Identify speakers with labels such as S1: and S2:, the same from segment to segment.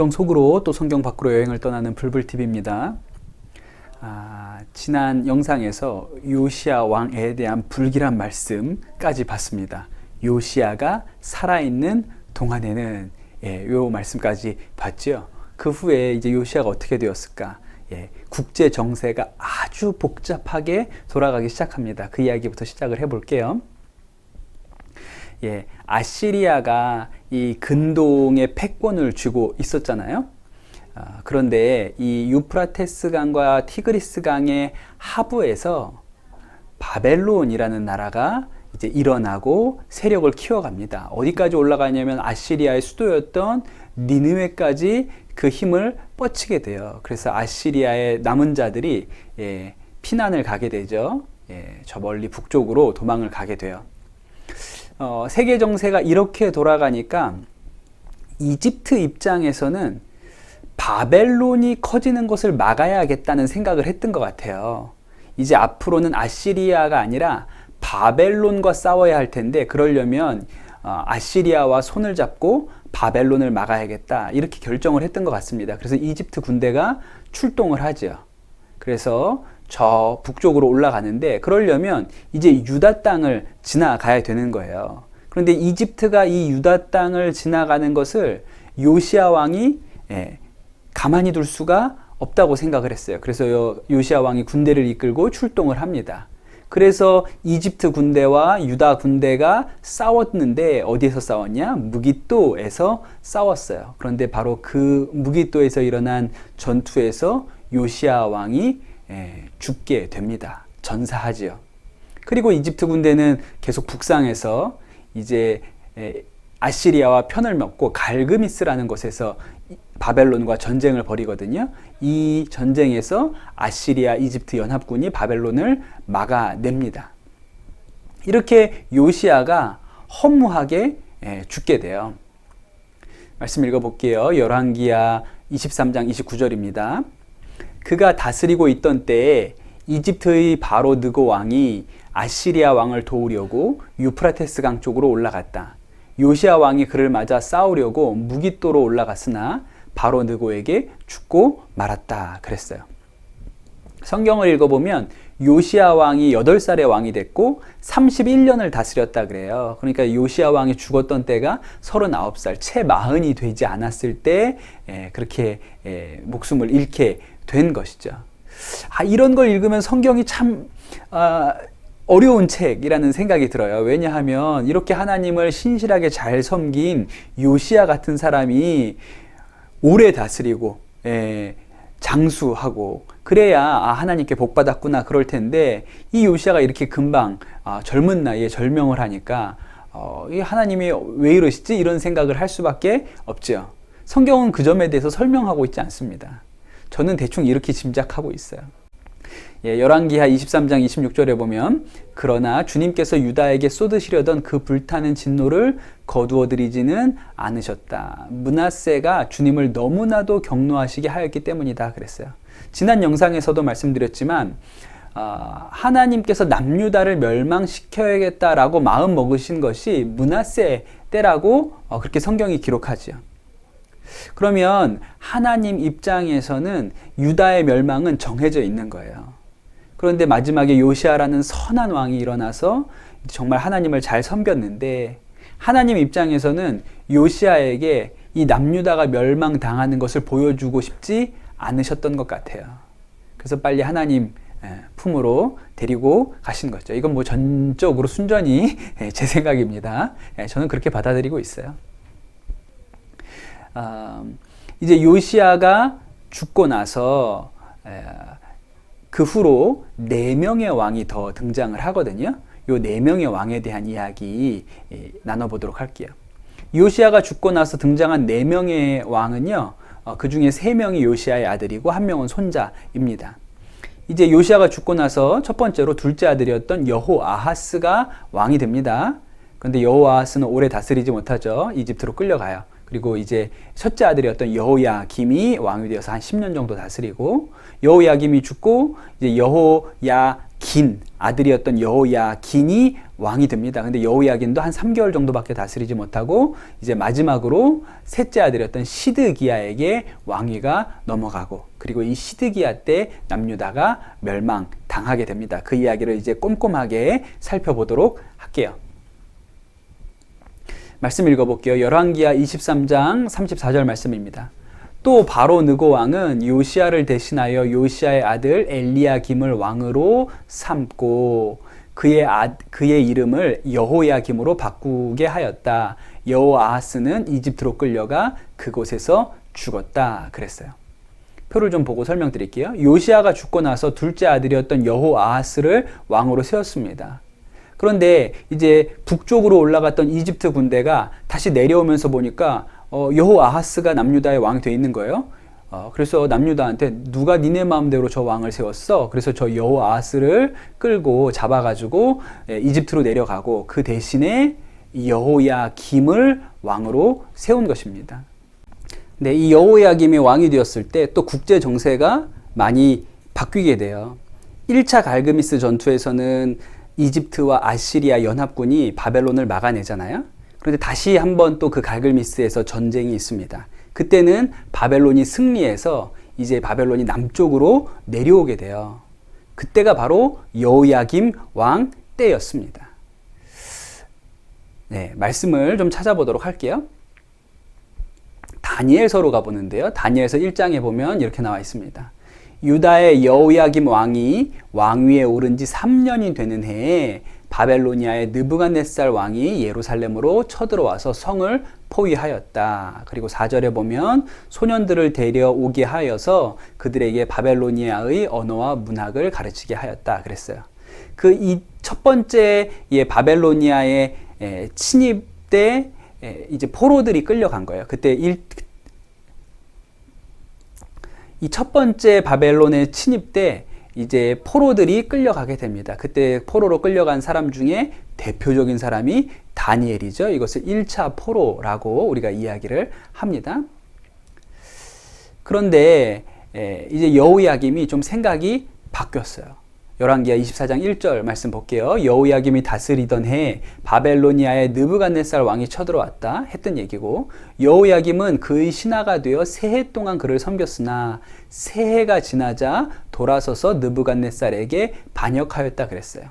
S1: 성경 속으로 또 성경 밖으로 여행을 떠나는 불불TV입니다. 지난 영상에서 요시야 왕에 대한 불길한 말씀까지 봤습니다. 요시야가 살아있는 동안에는 요 말씀까지 봤죠. 그 후에 이제 요시야가 어떻게 되었을까? 국제 정세가 아주 복잡하게 돌아가기 시작합니다. 그 이야기부터 시작을 해볼게요. 아시리아가 이 근동의 패권을 쥐고 있었잖아요. 그런데 이 유프라테스 강과 티그리스 강의 하부에서 바벨론이라는 나라가 이제 일어나고 세력을 키워갑니다. 어디까지 올라가냐면 아시리아의 수도였던 니느웨까지 그 힘을 뻗치게 돼요. 그래서 아시리아의 남은 자들이 피난을 가게 되죠. 저 멀리 북쪽으로 도망을 가게 돼요. 세계 정세가 이렇게 돌아가니까 이집트 입장에서는 바벨론이 커지는 것을 막아야겠다는 생각을 했던 것 같아요. 이제 앞으로는 아시리아가 아니라 바벨론과 싸워야 할 텐데, 그러려면 아시리아와 손을 잡고 바벨론을 막아야겠다, 이렇게 결정을 했던 것 같습니다. 그래서 이집트 군대가 출동을 하죠. 그래서 저 북쪽으로 올라가는데, 그러려면 이제 유다 땅을 지나가야 되는 거예요. 그런데 이집트가 이 유다 땅을 지나가는 것을 요시야 왕이 가만히 둘 수가 없다고 생각을 했어요. 그래서 요시야 왕이 군대를 이끌고 출동을 합니다. 그래서 이집트 군대와 유다 군대가 싸웠는데, 어디에서 싸웠냐? 무깃도에서 싸웠어요. 그런데 바로 그 무깃도에서 일어난 전투에서 요시야 왕이 죽게 됩니다. 전사하지요. 그리고 이집트 군대는 계속 북상해서 이제 아시리아와 편을 먹고 갈그미스라는 곳에서 바벨론과 전쟁을 벌이거든요. 이 전쟁에서 아시리아, 이집트 연합군이 바벨론을 막아냅니다. 이렇게 요시야가 허무하게 죽게 돼요. 말씀 읽어볼게요. 열왕기하 23장 29절입니다. 그가 다스리고 있던 때에 이집트의 바로 느고 왕이 아시리아 왕을 도우려고 유프라테스 강 쪽으로 올라갔다. 요시야 왕이 그를 맞아 싸우려고 무깃도로 올라갔으나 바로 느고에게 죽고 말았다, 그랬어요. 성경을 읽어보면 요시야 왕이 8살의 왕이 됐고 31년을 다스렸다 그래요. 그러니까 요시야 왕이 죽었던 때가 39살, 채 40이 되지 않았을 때 그렇게 목숨을 잃게 된 것이죠. 이런 걸 읽으면 성경이 참 어려운 책이라는 생각이 들어요. 왜냐하면 이렇게 하나님을 신실하게 잘 섬긴 요시야 같은 사람이 오래 다스리고 장수하고 그래야 하나님께 복받았구나 그럴 텐데, 이 요시야가 이렇게 금방 젊은 나이에 절명을 하니까 하나님이 왜 이러시지? 이런 생각을 할 수밖에 없죠. 성경은 그 점에 대해서 설명하고 있지 않습니다. 저는 대충 이렇게 짐작하고 있어요. 열왕기하 23장 26절에 보면, 그러나 주님께서 유다에게 쏟으시려던 그 불타는 진노를 거두어들이지는 않으셨다. 므낫세가 주님을 너무나도 경노하시게 하였기 때문이다, 그랬어요. 지난 영상에서도 말씀드렸지만 하나님께서 남유다를 멸망시켜야겠다라고 마음 먹으신 것이 므낫세 때라고 그렇게 성경이 기록하지요. 그러면 하나님 입장에서는 유다의 멸망은 정해져 있는 거예요. 그런데 마지막에 요시야라는 선한 왕이 일어나서 정말 하나님을 잘 섬겼는데, 하나님 입장에서는 요시야에게 이 남유다가 멸망당하는 것을 보여주고 싶지 않으셨던 것 같아요. 그래서 빨리 하나님 품으로 데리고 가신 거죠. 이건 뭐 전적으로 순전히 제 생각입니다. 저는 그렇게 받아들이고 있어요. 이제 요시야가 죽고 나서 그 후로 4명의 왕이 더 등장을 하거든요. 요 4명의 왕에 대한 이야기 나눠보도록 할게요. 요시야가 죽고 나서 등장한 4명의 왕은요, 그 중에 3명이 요시야의 아들이고 1명은 손자입니다. 이제 요시야가 죽고 나서 첫 번째로 둘째 아들이었던 여호아하스가 왕이 됩니다. 그런데 여호아하스는 오래 다스리지 못하죠. 이집트로 끌려가요. 그리고 이제 첫째 아들이었던 여호야김이 왕이 되어서 한 10년 정도 다스리고, 여호야김이 죽고 이제 여호야kim 긴 아들이었던 여호야긴이 왕이 됩니다. 근데 여호야긴도 한 3개월 정도밖에 다스리지 못하고 이제 마지막으로 셋째 아들이었던 시드기야에게 왕위가 넘어가고, 그리고 이 시드기야 때 남유다가 멸망당하게 됩니다. 그 이야기를 이제 꼼꼼하게 살펴보도록 할게요. 말씀 읽어볼게요. 열왕기하 23장 34절 말씀입니다. 또 바로 느고 왕은 요시야를 대신하여 요시야의 아들 엘리야김을 왕으로 삼고 그의 이름을 여호야김으로 바꾸게 하였다. 여호아하스는 이집트로 끌려가 그곳에서 죽었다. 그랬어요. 표를 좀 보고 설명드릴게요. 요시야가 죽고 나서 둘째 아들이었던 여호아하스를 왕으로 세웠습니다. 그런데 이제 북쪽으로 올라갔던 이집트 군대가 다시 내려오면서 보니까 여호아하스가 남유다의 왕이 되어 있는 거예요. 그래서 남유다한테 누가 니네 마음대로 저 왕을 세웠어? 그래서 저 여호아하스를 끌고 잡아가지고 이집트로 내려가고 그 대신에 여호야김을 왕으로 세운 것입니다. 네, 이 여호야김이 왕이 되었을 때 또 국제 정세가 많이 바뀌게 돼요. 1차 갈그미스 전투에서는 이집트와 아시리아 연합군이 바벨론을 막아내잖아요. 그런데 다시 한번 또 그 갈글미스에서 전쟁이 있습니다. 그때는 바벨론이 승리해서 이제 바벨론이 남쪽으로 내려오게 돼요. 그때가 바로 여호야김 왕 때였습니다. 네, 말씀을 좀 찾아보도록 할게요. 다니엘서로 가보는데요. 다니엘서 1장에 보면 이렇게 나와 있습니다. 유다의 여호야김 왕이 왕위에 오른 지 3년이 되는 해에 바벨로니아의 느부갓네살 왕이 예루살렘으로 쳐들어와서 성을 포위하였다. 그리고 4절에 보면 소년들을 데려오게 하여서 그들에게 바벨로니아의 언어와 문학을 가르치게 하였다. 그랬어요. 그 이 첫 번째 바벨로니아의 침입 때 이제 포로들이 끌려간 거예요. 그때 이 첫 번째 바벨론의 침입 때 이제 포로들이 끌려가게 됩니다. 그때 포로로 끌려간 사람 중에 대표적인 사람이 다니엘이죠. 이것을 1차 포로라고 우리가 이야기를 합니다. 그런데 이제 여호야김이 좀 생각이 바뀌었어요. 열왕기하 24장 1절 말씀 볼게요. 여호야김이 다스리던 해에 바벨로니아의 느부갓네살 왕이 쳐들어왔다 했던 얘기고, 여호야김은 그의 신하가 되어 세해 동안 그를 섬겼으나 세해가 지나자 돌아서서 느부갓네살에게 반역하였다 그랬어요.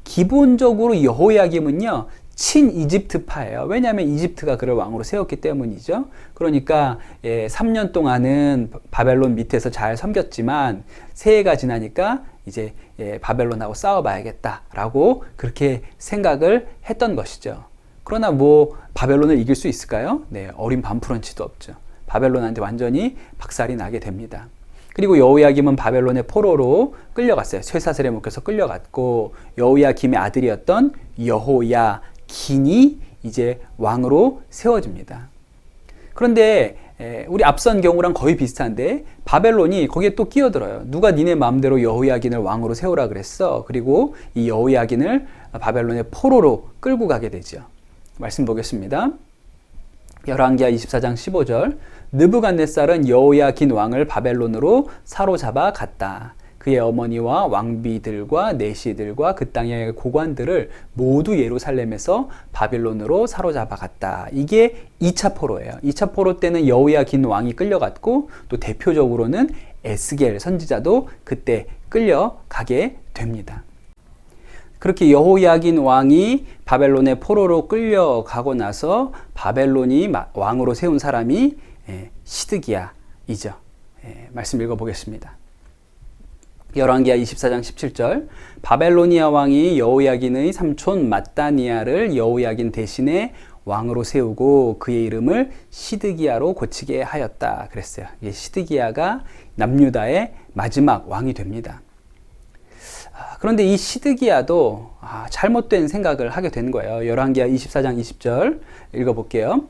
S1: 기본적으로 여호야김은요 친 이집트파예요. 왜냐하면 이집트가 그를 왕으로 세웠기 때문이죠. 그러니까 3년 동안은 바벨론 밑에서 잘 섬겼지만 세해가 지나니까 이제 바벨론하고 싸워봐야겠다라고 그렇게 생각을 했던 것이죠. 그러나 뭐 바벨론을 이길 수 있을까요? 네, 어린 반프런치도 없죠. 바벨론한테 완전히 박살이 나게 됩니다. 그리고 여호야김은 바벨론의 포로로 끌려갔어요. 쇠사슬에 묶여서 끌려갔고, 여호야김의 아들이었던 여호야긴이 이제 왕으로 세워집니다. 그런데 우리 앞선 경우랑 거의 비슷한데 바벨론이 거기에 또 끼어들어요. 누가 니네 마음대로 여호야긴을 왕으로 세우라 그랬어. 그리고 이 여호야긴을 바벨론의 포로로 끌고 가게 되죠. 말씀 보겠습니다. 열왕기하 24장 15절. 느부갓네살은 여호야긴 왕을 바벨론으로 사로잡아 갔다. 그의 어머니와 왕비들과 내시들과 그 땅의 고관들을 모두 예루살렘에서 바빌론으로 사로잡아 갔다. 이게 2차 포로예요. 2차 포로 때는 여호야긴 왕이 끌려갔고, 또 대표적으로는 에스겔 선지자도 그때 끌려가게 됩니다. 그렇게 여호야긴 왕이 바벨론의 포로로 끌려가고 나서 바벨론이 왕으로 세운 사람이 시드기야이죠. 말씀 읽어보겠습니다. 열왕기하 24장 17절. 바벨로니아 왕이 여호야긴의 삼촌 matthaniah를 여호야긴 대신에 왕으로 세우고 그의 이름을 시드기야로 고치게 하였다 그랬어요. 시드기야가 남유다의 마지막 왕이 됩니다. 그런데 이 시드기야도 잘못된 생각을 하게 된 거예요. 열왕기하 24장 20절 읽어볼게요.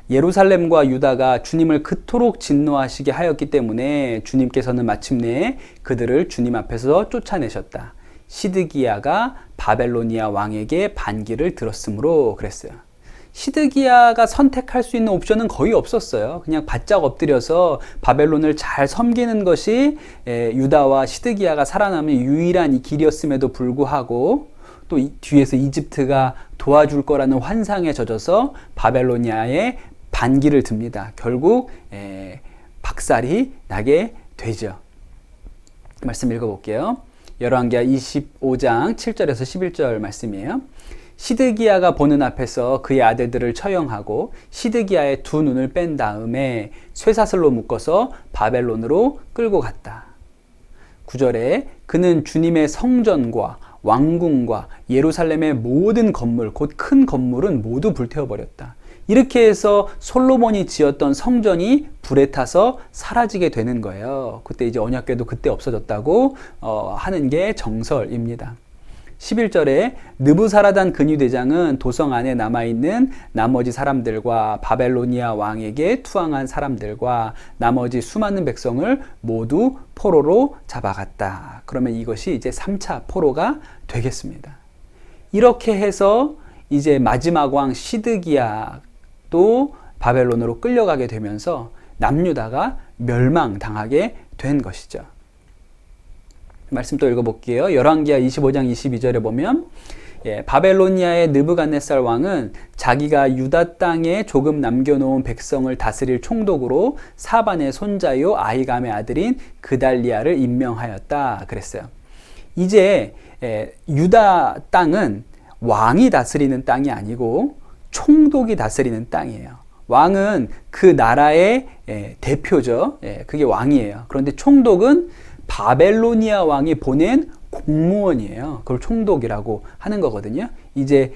S1: 예루살렘과 유다가 주님을 그토록 진노하시게 하였기 때문에 주님께서는 마침내 그들을 주님 앞에서 쫓아내셨다. 시드기야가 바벨로니아 왕에게 반기를 들었으므로 그랬어요. 시드기야가 선택할 수 있는 옵션은 거의 없었어요. 그냥 바짝 엎드려서 바벨론을 잘 섬기는 것이 유다와 시드기야가 살아남은 유일한 길이었음에도 불구하고 또 뒤에서 이집트가 도와줄 거라는 환상에 젖어서 바벨로니아에 반기를 듭니다. 결국 박살이 나게 되죠. 말씀 읽어볼게요. 열왕기하 25장 7절에서 11절 말씀이에요. 시드기야가 보는 앞에서 그의 아들들을 처형하고 시드기야의 두 눈을 뺀 다음에 쇠사슬로 묶어서 바벨론으로 끌고 갔다. 9절에 그는 주님의 성전과 왕궁과 예루살렘의 모든 건물, 곧 큰 건물은 모두 불태워버렸다. 이렇게 해서 솔로몬이 지었던 성전이 불에 타서 사라지게 되는 거예요. 그때 이제 언약궤도 그때 없어졌다고 하는 게 정설입니다. 11절에 느부사라단 근위대장은 도성 안에 남아있는 나머지 사람들과 바벨로니아 왕에게 투항한 사람들과 나머지 수많은 백성을 모두 포로로 잡아갔다. 그러면 이것이 이제 3차 포로가 되겠습니다. 이렇게 해서 이제 마지막 왕 시드기야도 바벨론으로 끌려가게 되면서 남유다가 멸망당하게 된 것이죠. 말씀 또 읽어볼게요. 열왕기하 25장 22절에 보면 바벨로니아의 느부갓네살 왕은 자기가 유다 땅에 조금 남겨놓은 백성을 다스릴 총독으로 사반의 손자요 아히감의 아들인 그달리아를 임명하였다 그랬어요. 이제 유다 땅은 왕이 다스리는 땅이 아니고 총독이 다스리는 땅이에요. 왕은 그 나라의 대표죠. 그게 왕이에요. 그런데 총독은 바벨로니아 왕이 보낸 공무원이에요. 그걸 총독이라고 하는 거거든요. 이제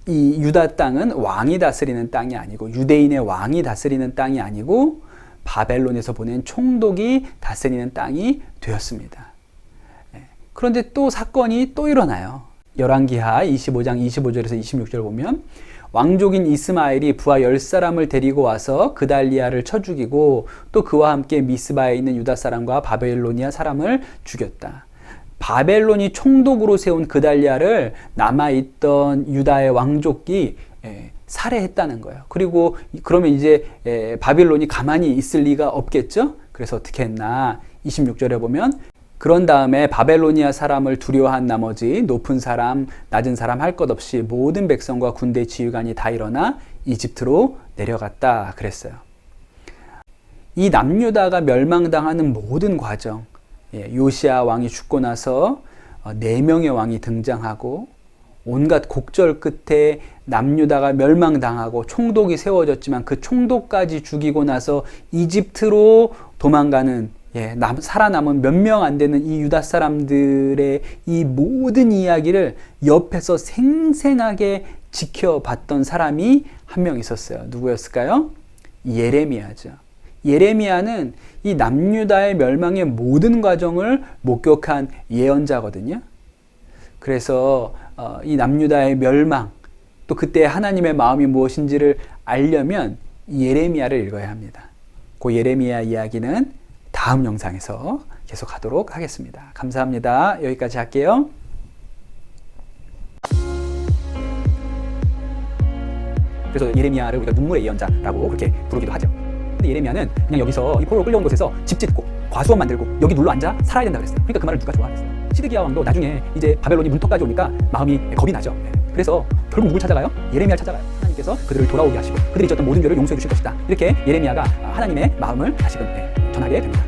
S1: 이 유다 땅은 왕이 다스리는 땅이 아니고 유대인의 왕이 다스리는 땅이 아니고 바벨론에서 보낸 총독이 다스리는 땅이 되었습니다. 그런데 또 사건이 또 일어나요. 열왕기하 25장 25절에서 26절 보면 왕족인 이스마엘이 부하 10사람을 데리고 와서 그달리아를 쳐 죽이고 또 그와 함께 미스바에 있는 유다 사람과 바벨로니아 사람을 죽였다. 바벨론이 총독으로 세운 그달리아를 남아있던 유다의 왕족이 살해했다는 거예요. 그리고 그러면 이제 바벨론이 가만히 있을 리가 없겠죠? 그래서 어떻게 했나? 26절에 보면 그런 다음에 바벨로니아 사람을 두려워한 나머지 높은 사람, 낮은 사람 할 것 없이 모든 백성과 군대 지휘관이 다 일어나 이집트로 내려갔다 그랬어요. 이 남유다가 멸망당하는 모든 과정, 요시야 왕이 죽고 나서 4명의 왕이 등장하고 온갖 곡절 끝에 남유다가 멸망당하고 총독이 세워졌지만 그 총독까지 죽이고 나서 이집트로 도망가는 살아남은 몇 명 안 되는 이 유다 사람들의 이 모든 이야기를 옆에서 생생하게 지켜봤던 사람이 한 명 있었어요. 누구였을까요? 예레미야죠. 예레미야는 이 남유다의 멸망의 모든 과정을 목격한 예언자거든요. 그래서 이 남유다의 멸망, 또 그때 하나님의 마음이 무엇인지를 알려면 예레미야를 읽어야 합니다. 그 예레미야 이야기는 다음 영상에서 계속 하도록 하겠습니다. 감사합니다. 여기까지 할게요. 그래서 예레미야를 우리가 눈물의 예언자라고 그렇게 부르기도 하죠. 근데 예레미야는 그냥 여기서 이 포로로 끌려온 곳에서 집 짓고 과수원 만들고 여기 눌러 앉아 살아야 된다고 그랬어요. 그러니까 그 말을 누가 좋아하겠어요. 시드기야 왕도 나중에 이제 바벨론이 문턱까지 오니까 마음이 겁이 나죠. 그래서 결국 누굴 찾아가요? 예레미야를 찾아가요. 하나님께서 그들을 돌아오게 하시고 그들이 있었던 모든 죄를 용서해 주실 것이다. 이렇게 예레미야가 하나님의 마음을 다시금 전하게 됩니다.